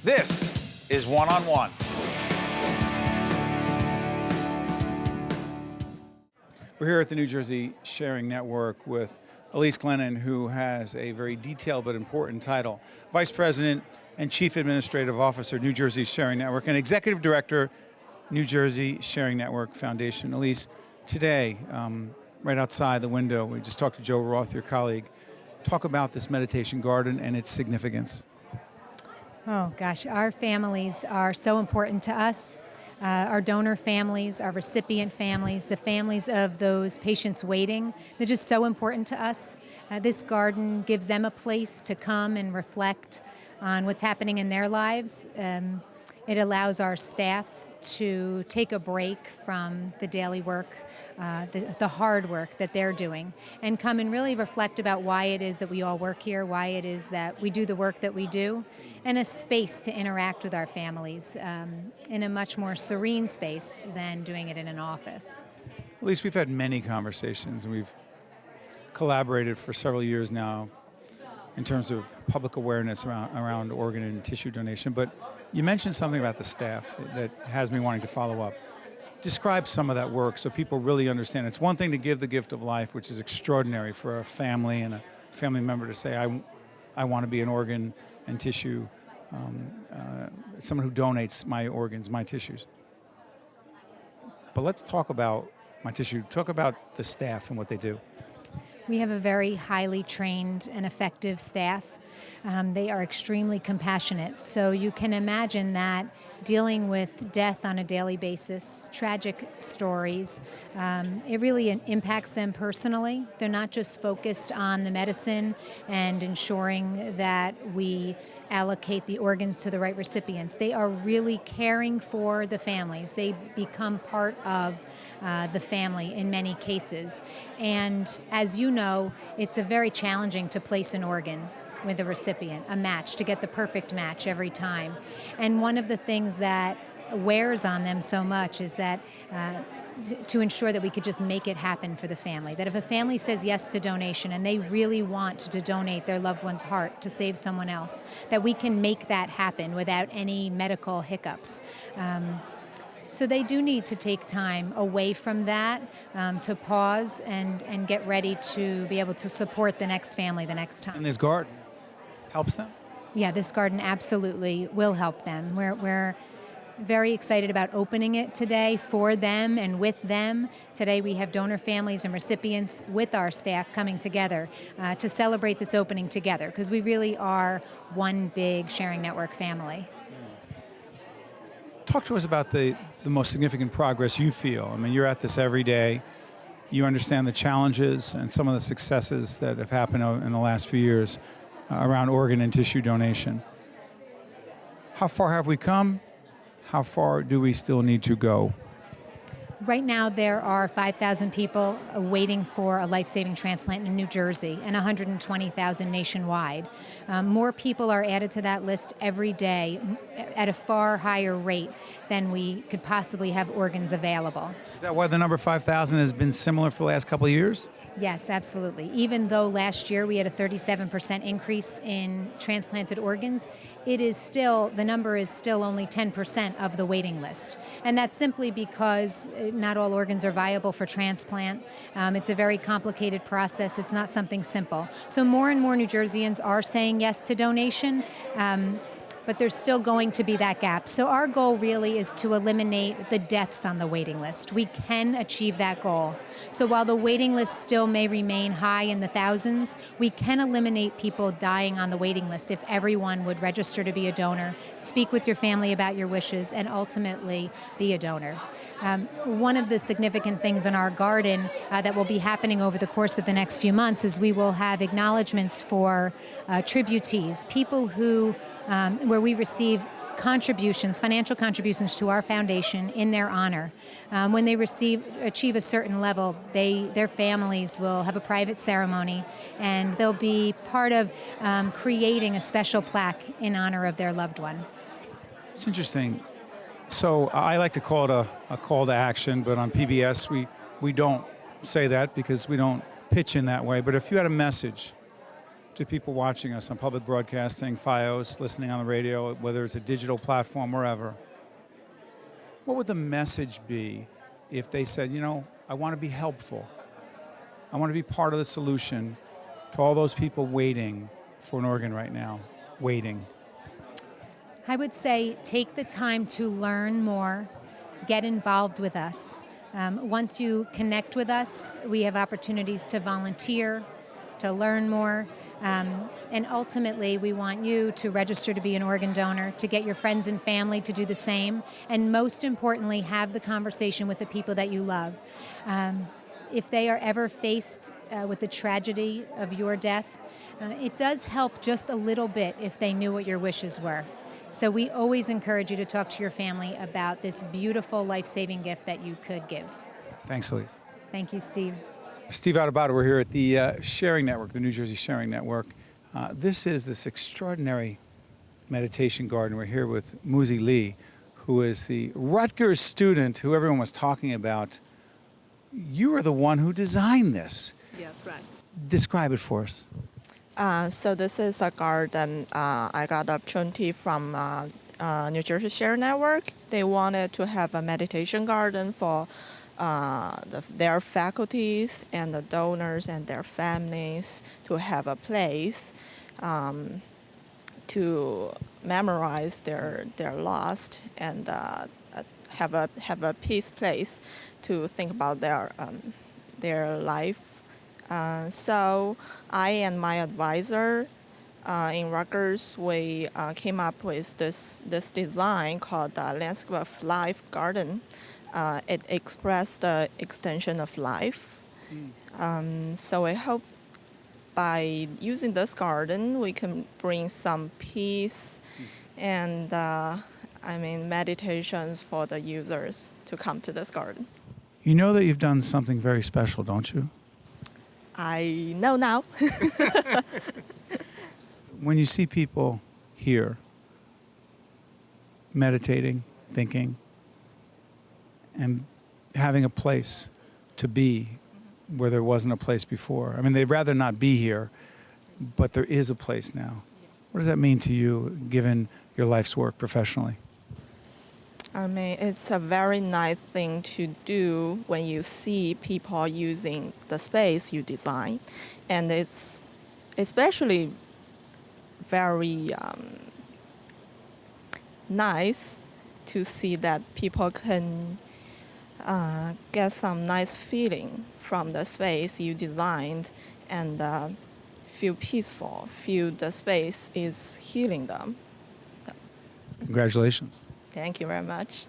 This is One on One. We're here at the New Jersey Sharing Network with Elisse, Glennon, who has a very detailed but important title, Vice President and Chief Administrative Officer, New Jersey Sharing Network, and Executive Director, New Jersey Sharing Network Foundation. Elisse, today, right outside the window, we just talked to Joe Roth, your colleague. Talk about this meditation garden and its significance. Oh gosh, our families are so important to us. Our donor families, our recipient families, the families of those patients waiting, they're just so important to us. This garden gives them a place to come and reflect on what's happening in their lives. It allows our staff to take a break from the daily work, the hard work that they're doing, and come and really reflect about why it is that we all work here, why it is that we do the work that we do, and a space to interact with our families in a much more serene space than doing it in an office. At least we've had many conversations, and we've collaborated for several years now in terms of public awareness around organ and tissue donation. But you mentioned something about the staff that has me wanting to follow up. Describe some of that work so people really understand. It's one thing to give the gift of life, which is extraordinary for a family and a family member to say, I want to be an organ and tissue, someone who donates my organs, my tissues. But let's talk about my tissue. Talk about the staff and what they do. We have a very highly trained and effective staff. They are extremely compassionate. So you can imagine that dealing with death on a daily basis, tragic stories, it really impacts them personally. They're not just focused on the medicine and ensuring that we allocate the organs to the right recipients. They are really caring for the families. They become part of the family in many cases. And as you know, it's very challenging to place an organ with a recipient, a match, to get the perfect match every time. And one of the things that wears on them so much is that to ensure that we could just make it happen for the family. That if a family says yes to donation and they really want to donate their loved one's heart to save someone else, that we can make that happen without any medical hiccups. So they do need to take time away from that to pause and get ready to be able to support the next family the next time. And this garden helps them? Yeah, this garden absolutely will help them. We're very excited about opening it today for them and with them. Today we have donor families and recipients with our staff coming together to celebrate this opening together, because we really are one big Sharing Network family. Talk to us about the most significant progress you feel. I mean, you're at this every day. You understand the challenges and some of the successes that have happened in the last few years around organ and tissue donation. How far have we come? How far do we still need to go? Right now, there are 5,000 people waiting for a life-saving transplant in New Jersey and 120,000 nationwide. More people are added to that list every day at a far higher rate than we could possibly have organs available. Is that why the number 5,000 has been similar for the last couple of years? Yes, absolutely. Even though last year we had a 37% increase in transplanted organs, the number is still only 10% of the waiting list. And that's simply because not all organs are viable for transplant. It's a very complicated process. It's not something simple. So more and more New Jerseyans are saying yes to donation. But there's still going to be that gap. So our goal really is to eliminate the deaths on the waiting list. We can achieve that goal. So while the waiting list still may remain high in the thousands, we can eliminate people dying on the waiting list if everyone would register to be a donor, speak with your family about your wishes, and ultimately be a donor. One of the significant things in our garden that will be happening over the course of the next few months is we will have acknowledgments for tributees, people who, where we receive contributions, financial contributions to our foundation in their honor. When they achieve a certain level, their families will have a private ceremony, and they'll be part of creating a special plaque in honor of their loved one. It's interesting. So I like to call it a call to action, but on PBS we don't say that because we don't pitch in that way. But if you had a message to people watching us on public broadcasting, FiOS, listening on the radio, whether it's a digital platform, wherever, what would the message be if they said, you know, I want to be helpful. I want to be part of the solution to all those people waiting for an organ right now, waiting? I would say take the time to learn more, get involved with us. Once you connect with us, we have opportunities to volunteer, to learn more, and ultimately we want you to register to be an organ donor, to get your friends and family to do the same, and most importantly, have the conversation with the people that you love. If they are ever faced with the tragedy of your death, it does help just a little bit if they knew what your wishes were. So we always encourage you to talk to your family about this beautiful life-saving gift that you could give. Thanks, Elisse. Thank you, Steve. Steve Adubato, we're here at the Sharing Network, the New Jersey Sharing Network. This is this extraordinary meditation garden. We're here with Muzi Li, who is the Rutgers student who everyone was talking about. You are the one who designed this. Yes, right. Describe it for us. So this is a garden I got the opportunity from New Jersey Share Network. They wanted to have a meditation garden for their faculties and the donors and their families to have a place to memorize their loss and have a peace place to think about their life. So I and my advisor in Rutgers, we came up with this design called the Landscape of Life Garden. It expressed the extension of life. So I hope by using this garden, we can bring some peace and meditations for the users to come to this garden. You know that you've done something very special, don't you? I know now. When you see people here meditating, thinking, and having a place to be where there wasn't a place before. I mean, they'd rather not be here, but there is a place now. What does that mean to you, given your life's work professionally? I mean, it's a very nice thing to do when you see people using the space you design. And it's especially very nice to see that people can get some nice feeling from the space you designed and feel peaceful, feel the space is healing them. So, Congratulations. thank you very much.